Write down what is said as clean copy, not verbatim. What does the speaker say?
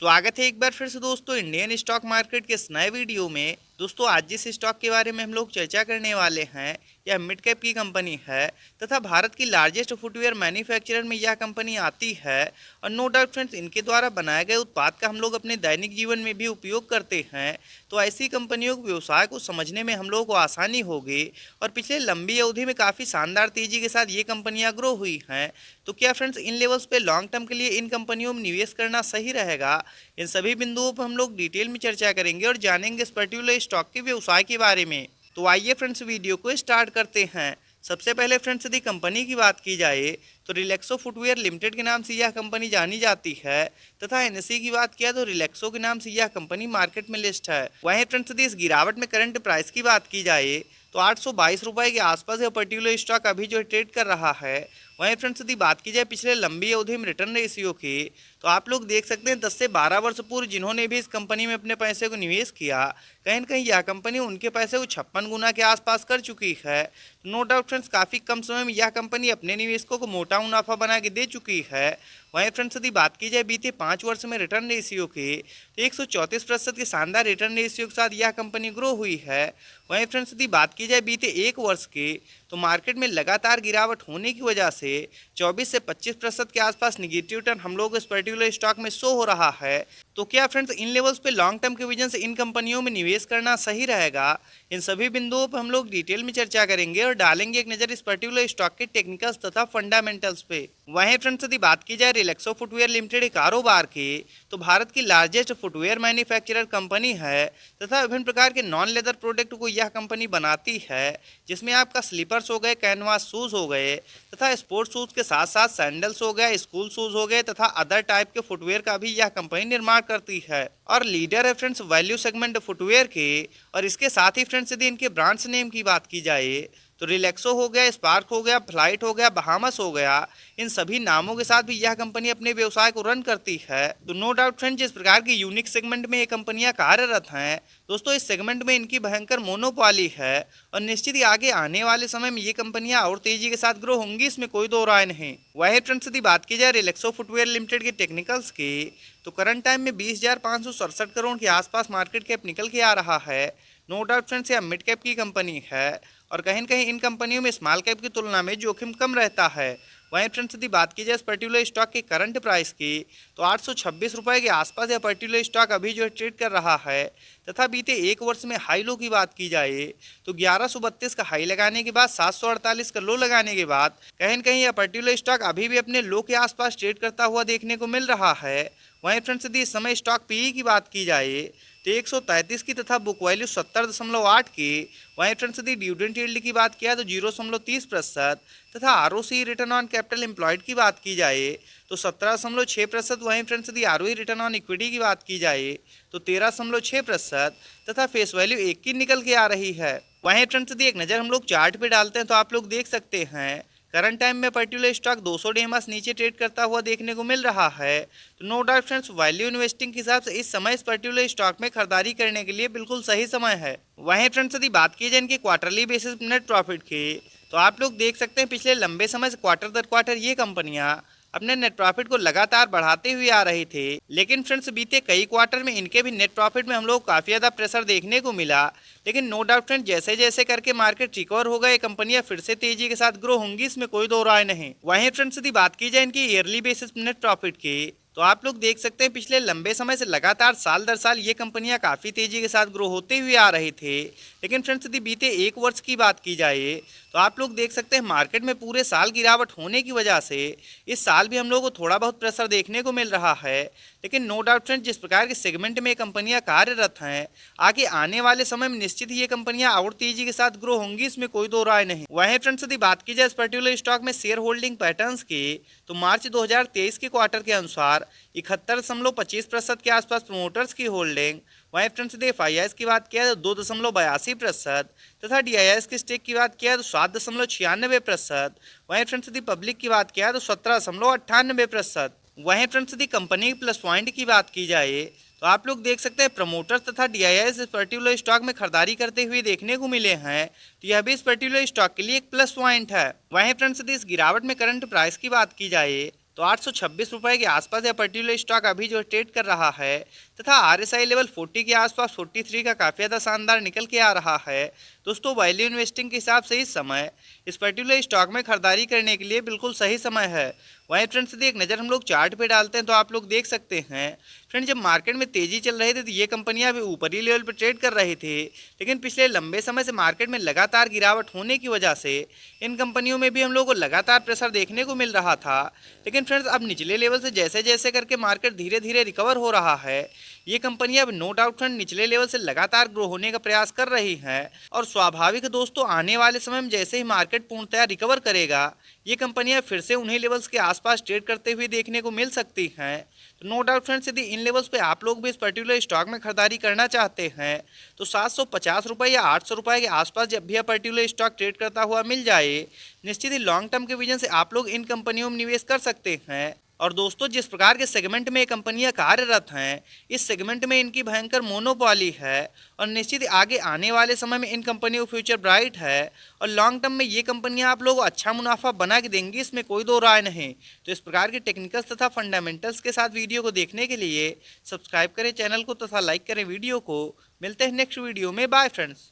स्वागत है एक बार फिर से दोस्तों इंडियन स्टॉक मार्केट के इस नए वीडियो में। दोस्तों आज जिस स्टॉक के बारे में हम लोग चर्चा करने वाले हैं यह मिड कैप की कंपनी है तथा भारत की लार्जेस्ट फुटवेयर मैन्युफैक्चरर में यह कंपनी आती है। और नो डाउट फ्रेंड्स इनके द्वारा बनाए गए उत्पाद का हम लोग अपने दैनिक जीवन में भी उपयोग करते हैं। तो ऐसी कंपनियों के व्यवसाय को समझने में हम लोगों को आसानी होगी। और पिछले लंबी अवधि में काफ़ी शानदार तेजी के साथ ये कंपनियां ग्रो हुई हैं। तो क्या फ्रेंड्स इन लेवल्स पे लॉन्ग टर्म के लिए इन कंपनियों में निवेश करना सही रहेगा? इन सभी बिंदुओं पर हम लोग डिटेल में चर्चा करेंगे और जानेंगे इस पर्टिकुलर स्टॉक के व्यवसाय के बारे में। तो आइए फ्रेंड्स वीडियो को स्टार्ट करते हैं। सबसे पहले फ्रेंड्स यदि कंपनी की बात की जाए तो रिलैक्सो फुटवेयर लिमिटेड के नाम से यह कंपनी जानी जाती है तथा एनएसई की बात किया तो रिलैक्सो के नाम से यह कंपनी मार्केट में लिस्ट है। वहीं फ्रेंड्स यदि इस गिरावट में करंट प्राइस की बात की जाए तो 822 रुपए के आसपास यह पर्टिकुलर स्टॉक अभी जो ट्रेड कर रहा है। वहीं फ्रेंड्स यदि बात की जाए पिछले लंबी अवधि में रिटर्न रेशियो की तो आप लोग देख सकते हैं 10 से 12 वर्ष पूर्व जिन्होंने भी इस कंपनी में अपने पैसे को निवेश किया कहीं न कहीं यह कंपनी उनके पैसे को 56 गुना के आसपास कर चुकी है। नो डाउट फ्रेंड्स काफ़ी कम समय में यह कंपनी अपने निवेशकों को मोटा मुनाफा बना के दे चुकी है। वहीं फ्रेंड्स यदि बात की जाए बीते 5 वर्ष में रिटर्न रेशियो की तो 134% के शानदार रिटर्न रेशियो के साथ यह कंपनी ग्रो हुई है। वहीं फ्रेंड्स यदि बात की जाए बीते 1 वर्ष की तो मार्केट में लगातार गिरावट होने की वजह से 24 से 25% के आसपास निगेटिव रिटर्न हम लोग इस पर्टिकुलर स्टॉक में शो हो रहा है। तो क्या फ्रेंड्स इन लेवल्स पे लॉन्ग टर्म के विजन से इन कंपनियों में निवेश करना सही रहेगा? इन सभी बिंदुओं पर हम लोग डिटेल में चर्चा करेंगे और डालेंगे एक नज़र इस पर्टिकुलर स्टॉक के टेक्निकल्स तथा फंडामेंटल्स पे। वहीं फ्रेंड्स यदि बात की जाए रिलैक्सो फुटवेयर लिमिटेड के कारोबार की तो भारत की लार्जेस्ट फुटवेयर मैन्युफैक्चरर कंपनी है तथा विभिन्न प्रकार के नॉन लेदर प्रोडक्ट को यह कंपनी बनाती है, जिसमें आपका स्लीपर्स हो गए, कैनवास शूज हो गए तथा स्पोर्ट्स शूज के साथ साथ सैंडल्स हो गए, स्कूल शूज हो गए तथा अदर टाइप के फुटवेयर का भी यह कंपनी निर्माण करती है और लीडर है फ्रेंड्स वैल्यू सेगमेंट फुटवेयर के। और इसके साथ ही फ्रेंड्स यदि इनके ब्रांड्स नेम की बात की जाए तो रिलैक्सो हो गया, स्पार्क हो गया, फ्लाइट हो गया, बहामस हो गया, इन सभी नामों के साथ भी यह कंपनी अपने व्यवसाय को रन करती है। तो नो डाउट फ्रेंड जिस प्रकार की यूनिक सेगमेंट में ये कंपनियां कार्यरत हैं दोस्तों, इस सेगमेंट में इनकी भयंकर मोनोपॉली है और निश्चित ही आगे आने वाले समय में ये कंपनियां और तेजी के साथ ग्रो होंगी, इसमें कोई दो राय नहीं। वही फ्रेंड्स यदि बात की जाए रिलैक्सो फुटवेयर लिमिटेड के टेक्निकल्स की तो करंट टाइम में 20,567 करोड़ के आसपास मार्केट कैप निकल के आ रहा है। नो डाउट फ्रेंड्स यह मिड कैप की कंपनी है और कहीं न कहीं इन कंपनियों में स्मॉल कैप की तुलना में जोखिम कम रहता है। वहीं फ्रेंड्स यदि बात की जाए इस पर्टिकुलर स्टॉक के करंट प्राइस की तो 826 रुपये के आसपास यह पर्टिकुलर स्टॉक अभी जो है ट्रेड कर रहा है तथा बीते 1 वर्ष में हाई लो की बात की जाए तो 1132 का हाई लगाने के बाद 748 का लो लगाने के बाद कहीं न कहीं यह पर्टिकुलर स्टॉक अभी भी अपने लो के आसपास ट्रेड करता हुआ देखने को मिल रहा है। वहीं फ्रेंड्स यदि इस समय स्टॉक पीई की बात की जाए तो 133 की तथा बुक वैल्यू 70.8 की। वहीं फ्रेंड्स यदि डिविडेंड यील्ड की बात किया तो 0.30% तथा ROC return on capital employed की बात की जाए तो 17.6%। वहीं फ्रेंड्स यदि आरओई रिटर्न ऑन इक्विटी की बात की जाए तो 13.6% तथा फेस वैल्यू 1 की निकल के आ रही है। वहीं फ्रेंड्स यदि एक नज़र हम लोग चार्ट पे डालते हैं तो आप लोग देख सकते हैं करंट टाइम में पर्टिकुलर स्टॉक 200 डेमास नीचे ट्रेड करता हुआ देखने को मिल रहा है। तो no doubt friends value investing के हिसाब से इस समय इस पर्टिकुलर स्टॉक में खरीदारी करने के लिए बिल्कुल सही समय है। वहीं फ्रेंड्स यदि बात की जाए इनके क्वार्टरली बेसिस नेट प्रॉफिट की तो आप लोग देख सकते हैं पिछले लंबे समय से क्वार्टर दर क्वार्टर ये कंपनियां अपने नेट प्रॉफिट को लगातार बढ़ाते हुए आ रही थे, लेकिन फ्रेंड्स बीते कई क्वार्टर में इनके भी नेट प्रॉफिट में हम लोग काफ़ी ज़्यादा प्रेशर देखने को मिला। लेकिन नो डाउट फ्रेंड जैसे जैसे करके मार्केट रिकवर होगा ये कंपनियां फिर से तेजी के साथ ग्रो होंगी, इसमें कोई दो राय नहीं। वहीं फ्रेंड्स यदि बात की जाए इनकी ईयरली बेसिस नेट प्रॉफिट की तो आप लोग देख सकते हैं पिछले लंबे समय से लगातार साल दर साल ये कंपनियां काफ़ी तेजी के साथ ग्रो होते हुए आ रही थे। लेकिन फ्रेंड्स यदि बीते 1 वर्ष की बात की जाए तो आप लोग देख सकते हैं मार्केट में पूरे साल गिरावट होने की वजह से इस साल भी हम लोग को थोड़ा बहुत प्रेशर देखने को मिल रहा है। लेकिन नो डाउट फ्रेंड जिस प्रकार के सेगमेंट में ये कंपनियां कार्यरत हैं आगे आने वाले समय में निश्चित ही ये कंपनियां और तेजी के साथ ग्रो होंगी, इसमें कोई दो राय नहीं। वहीं फ्रेंड्स यदि बात की जाए इस पर्टिकुलर स्टॉक में शेयर होल्डिंग पैटर्न्स की तो मार्च 2023 के क्वार्टर के अनुसार 71.25% के आसपास प्रमोटर्स की होल्डिंग। वहीं फ्रेंड्स यदि FIIs की बात किया तो 2.82% तथा DIIs की स्टेक की बात किया तो 7.96%। वहीं फ्रेंड्स यदि पब्लिक की बात किया तो 17.98%। वहीं फ्रेंड्स यदि कंपनी प्लस पॉइंट की बात की जाए तो आप लोग देख सकते हैं प्रमोटर्स तथा DIIs इस पर्टिकुलर स्टॉक में खरीदारी करते हुए देखने को मिले हैं, तो यह भी इस पर्टिकुलर स्टॉक के लिए एक प्लस पॉइंट है। वहीं फ्रेंड्स यदि इस गिरावट में करंट प्राइस की बात की जाए तो 826 रुपये के आसपास यह पर्टिकुलर स्टॉक अभी जो ट्रेड कर रहा है, तथा RSI लेवल 40 के आसपास 43 का काफ़ी ज़्यादा शानदार निकल के आ रहा है। दोस्तों वैल्यू इन्वेस्टिंग के हिसाब से इस समय इस पर्टिकुलर स्टॉक में खरीदारी करने के लिए बिल्कुल सही समय है। वहीं फ्रेंड्स यदि एक नज़र हम लोग चार्ट पे डालते हैं तो आप लोग देख सकते हैं फ्रेंड्स, जब मार्केट में तेजी चल रही थी तो ये कंपनियां अभी ऊपरी लेवल पर ट्रेड कर रही थी, लेकिन पिछले लंबे समय से मार्केट में लगातार गिरावट होने की वजह से इन कंपनियों में भी हम लोग को लगातार प्रेशर देखने को मिल रहा था। लेकिन फ्रेंड्स अब निचले लेवल से जैसे जैसे करके मार्केट धीरे धीरे रिकवर हो रहा है, ये कंपनियां अब नो डाउट फ्रेंड निचले लेवल से लगातार ग्रो होने का प्रयास कर रही हैं। और स्वाभाविक दोस्तों आने वाले समय में जैसे ही मार्केट पूर्णतया रिकवर करेगा, ये कंपनियां फिर से उन्हीं लेवल्स के आसपास ट्रेड करते हुए देखने को मिल सकती हैं। तो नो डाउट फ्रेंड्स यदि इन लेवल्स पे आप लोग भी इस पर्टिकुलर स्टॉक में खरीदारी करना चाहते हैं तो 750 रुपये या 800 रुपये के आसपास जब भी यह पर्टिकुलर स्टॉक ट्रेड करता हुआ मिल जाए, निश्चित ही लॉन्ग टर्म के विजन से आप लोग इन कंपनियों में निवेश कर सकते हैं। और दोस्तों जिस प्रकार के सेगमेंट में ये कंपनियां कार्यरत हैं, इस सेगमेंट में इनकी भयंकर मोनोपॉली है और निश्चित आगे आने वाले समय में इन कंपनियों का फ्यूचर ब्राइट है और लॉन्ग टर्म में ये कंपनियां आप लोगों को अच्छा मुनाफा बना के देंगी, इसमें कोई दो राय नहीं। तो इस प्रकार के टेक्निकल्स तथा फंडामेंटल्स के साथ वीडियो को देखने के लिए सब्सक्राइब करें चैनल को तथा लाइक करें वीडियो को। मिलते हैं नेक्स्ट वीडियो में, बाय फ्रेंड्स।